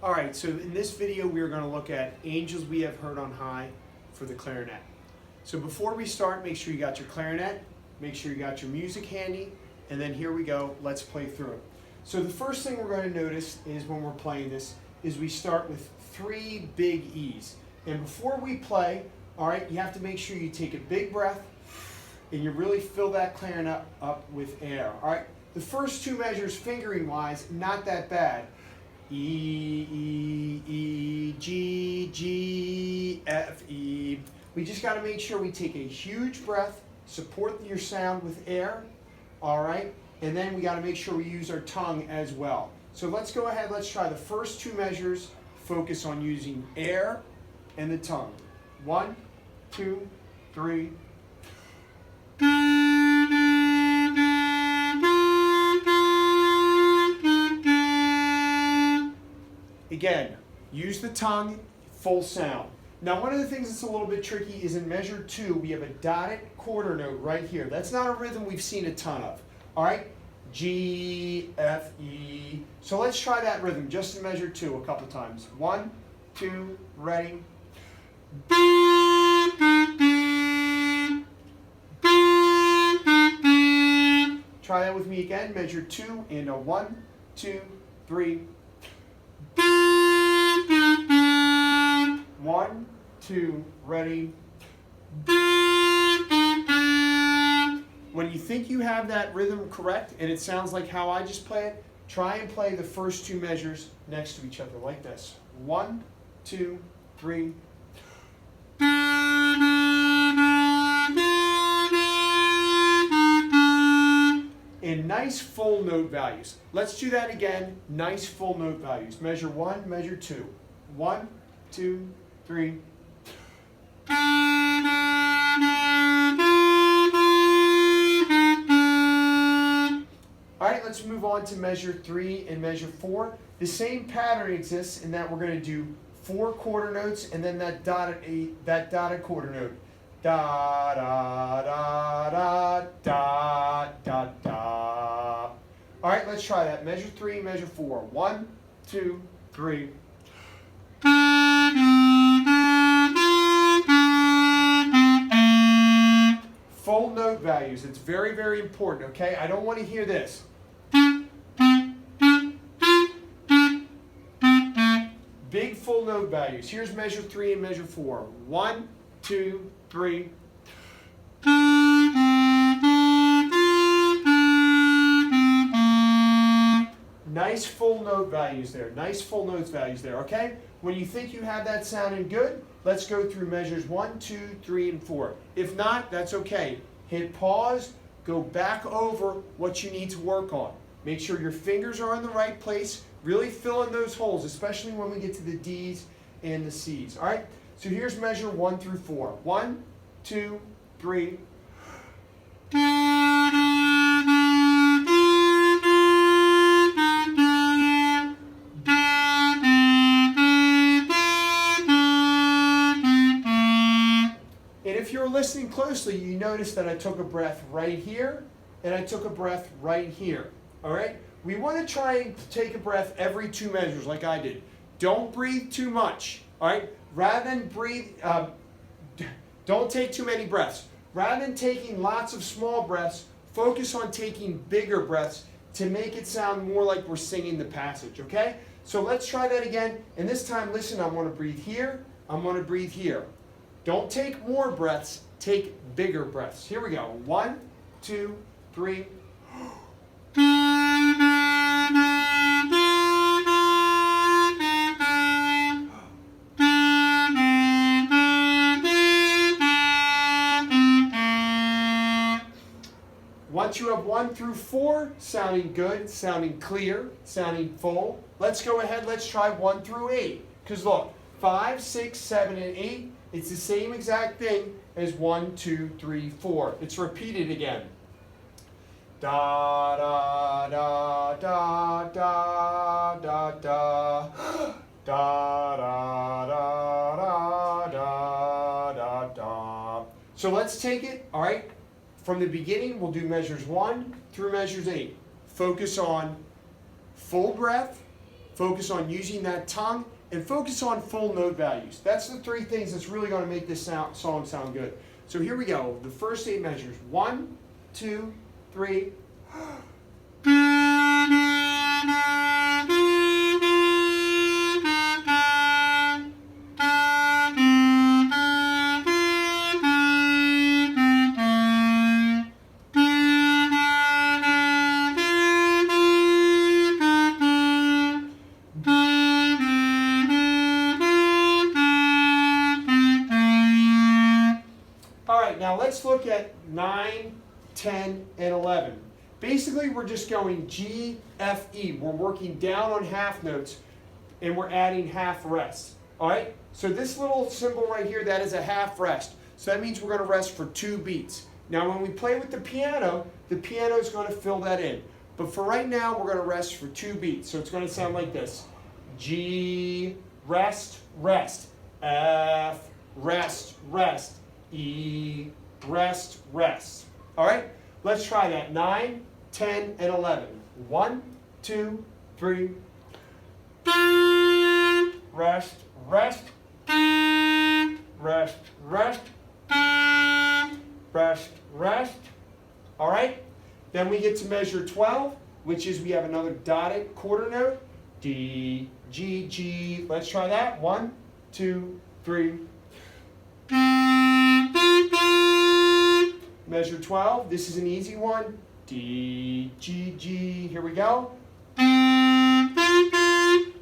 All right, so in this video we are going to look at Angels We Have Heard on High for the clarinet. So before we start, make sure you got your clarinet, make sure you got your music handy, and then here we go, let's play through it. So the first thing we're going to notice is when we're playing this is we start with 3 big E's. And before we play, all right, you have to make sure you take a big breath and you really fill that clarinet up with air. All right, the first 2 measures fingering wise, not that bad. E, E, E, G, G, F, E. We just got to make sure we take a huge breath, support your sound with air, all right? And then we got to make sure we use our tongue as well. So let's go ahead, let's try the first 2 measures, focus on using air and the tongue. 1, 2, 3. Again, use the tongue, full sound. Now, one of the things that's a little bit tricky is in measure 2, we have a dotted quarter note right here. That's not a rhythm we've seen a ton of. All right? G, F, E. So let's try that rhythm just in measure 2 a couple times. 1, 2, ready. Try that with me again, measure 2 and a 1, 2, 3. 1, 2, ready. When you think you have that rhythm correct and it sounds like how I just play it, try and play the first 2 measures next to each other like this. 1, 2, 3. And nice full note values. Let's do that again. Nice full note values. Measure 1, measure 2. 1, 2, 3. All right, let's move on to measure 3 and measure 4. The same pattern exists in that we're going to do 4 quarter notes and then that dotted quarter note. Da da da da da da da. All right, let's try that. Measure 3, measure 4. 1, 2, 3. Full note values. It's very, very important, okay? I don't want to hear this. Big full note values. Here's measure 3 and measure 4. 1, 2, 3. Nice full note values there. Nice full notes values there, okay? When you think you have that sounding good, let's go through measures 1, 2, 3, and 4. If not, that's okay. Hit pause, go back over what you need to work on. Make sure your fingers are in the right place. Really fill in those holes, especially when we get to the D's and the C's. All right? So here's measure 1 through 4. 1, 2, 3. If you're listening closely, you notice that I took a breath right here and I took a breath right here. All right? We want to try and take a breath every 2 measures like I did. Don't breathe too much. All right? Rather than breathe, don't take too many breaths. Rather than taking lots of small breaths, focus on taking bigger breaths to make it sound more like we're singing the passage. Okay? So let's try that again. And this time, listen, I want to breathe here. I want to breathe here. Don't take more breaths, take bigger breaths. Here we go. 1, 2, 3. Once you have 1 through 4, sounding good, sounding clear, sounding full, let's go ahead, let's try 1 through 8. Because look, 5, 6, 7, and 8, it's the same exact thing as 1, 2, 3, 4. It's repeated again. Da da da da da da da da da da da da da. So let's take it, all right? From the beginning, we'll do measures 1 through measures 8. Focus on full breath, focus on using that tongue, and focus on full note values. That's the three things that's really going to make this song sound good. So here we go. The first 8 measures. 1, 2, 3. Now let's look at 9, 10, and 11. Basically, we're just going G, F, E. We're working down on half notes, and we're adding half rest. All right? So this little symbol right here, that is a half rest. So that means we're going to rest for 2 beats. Now when we play with the piano is going to fill that in. But for right now, we're going to rest for 2 beats. So it's going to sound like this. G, rest, rest. F, rest, rest. E, rest, rest. All right, let's try that. 9, 10, and 11. 1, 2, 3. Rest, rest. Rest, rest. Rest, rest. All right, then we get to measure 12, which is we have another dotted quarter note. D, G, G. Let's try that. 1, 2, 3. Measure 12, this is an easy one. D, G, G, here we go. And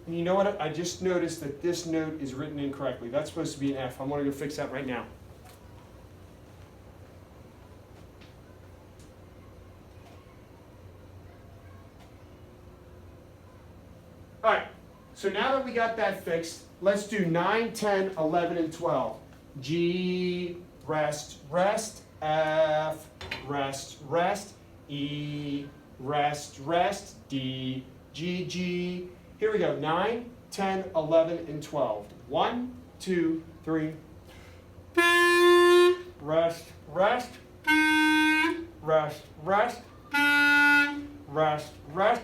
you know what, I just noticed that this note is written incorrectly. That's supposed to be an F. I'm going to go fix that right now. All right, so now that we got that fixed, let's do 9, 10, 11, and 12. G, rest, rest. F, rest, rest. E, rest, rest. D, G, G. Here we go. 9, 10, 11, and 12. 1, 2, 3. Rest, rest. Rest, rest. Rest, rest.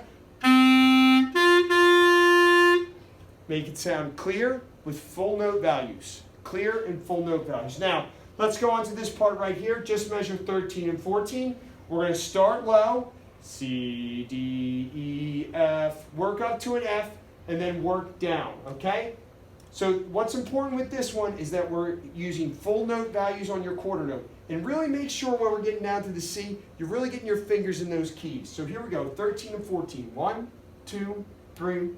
Make it sound clear with full note values. Clear and full note values. Now, let's go on to this part right here. Just measure 13 and 14. We're going to start low. C, D, E, F. Work up to an F and then work down, okay? So what's important with this one is that we're using full note values on your quarter note. And really make sure when we're getting down to the C, you're really getting your fingers in those keys. So here we go, 13 and 14. 1, 2, 3.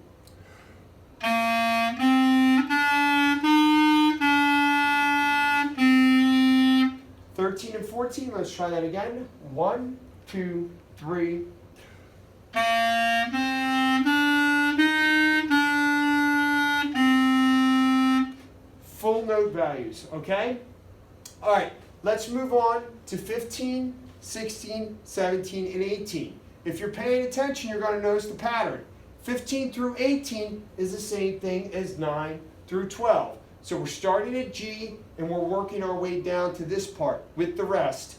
13 and 14, let's try that again. 1, 2, 3. Full note values, okay? All right, let's move on to 15, 16, 17, and 18. If you're paying attention, you're going to notice the pattern. 15 through 18 is the same thing as 9 through 12. So we're starting at G, and we're working our way down to this part with the rest.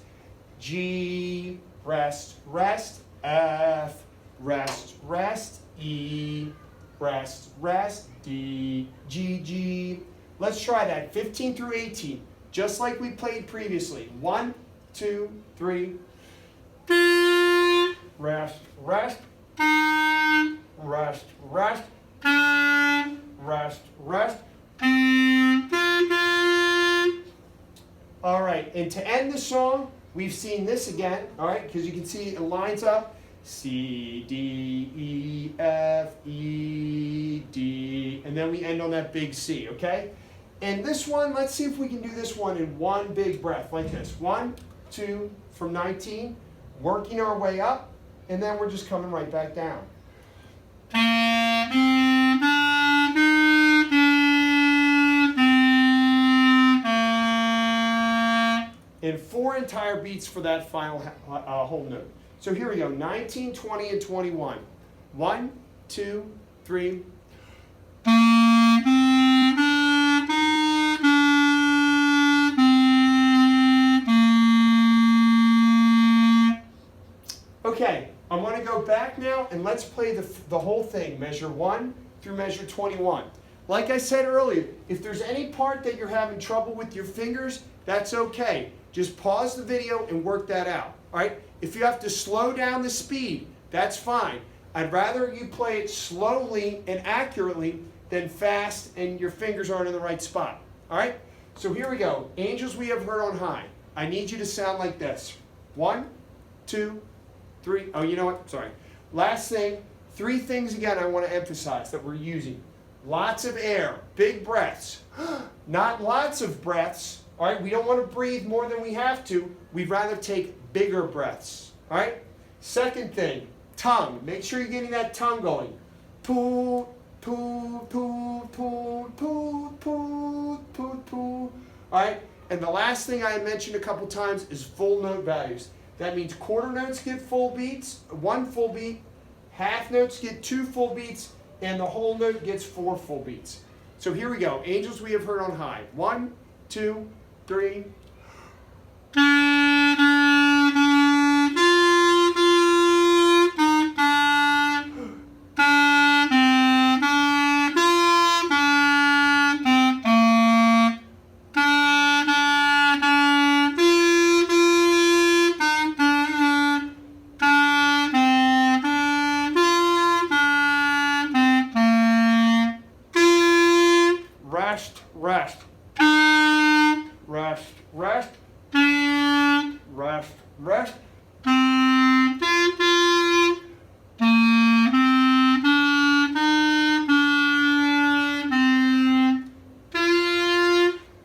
G, rest, rest. F, rest, rest. E, rest, rest. D, G, G. Let's try that. 15 through 18, just like we played previously. 1, 2, 3. Rest, rest. Rest, rest. Rest, rest. All right, and to end the song, we've seen this again, all right, because you can see it lines up. C, D, E, F, E, D, and then we end on that big C, okay? And this one, let's see if we can do this one in one big breath, like this. 1, 2, from 19, working our way up, and then we're just coming right back down. And 4 entire beats for that final whole note. So here we go, 19, 20, and 21. 1, 2, 3. Okay, I'm going to go back now and let's play the whole thing. Measure 1, through measure 21. Like I said earlier, if there's any part that you're having trouble with your fingers, that's okay. Just pause the video and work that out. All right? If you have to slow down the speed, that's fine. I'd rather you play it slowly and accurately than fast and your fingers aren't in the right spot. All right? So here we go. Angels we have heard on high. I need you to sound like this. 1, 2, 3. Oh, you know what? Sorry. Last thing, 3 things again I want to emphasize that we're using. Lots of air, big breaths. Not lots of breaths. All right? We don't want to breathe more than we have to. We'd rather take bigger breaths. All right? Second thing, tongue. Make sure you're getting that tongue going. Poo, poo, poo, poo, poo, poo, poo, poo. All right? And the last thing I mentioned a couple times is full note values. That means quarter notes get full beats, 1 full beat, half notes get 2 full beats, and the whole note gets 4 full beats. So here we go. Angels we have heard on high. 1, 2, 3. Rest, rest. Rest, rest. Rest, rest.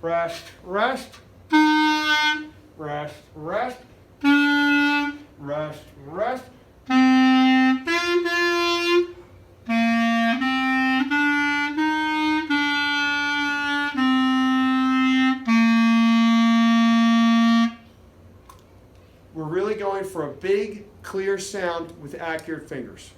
Rest, rest. Rest, rest. Rest, rest. We're really going for a big, clear sound with accurate fingers.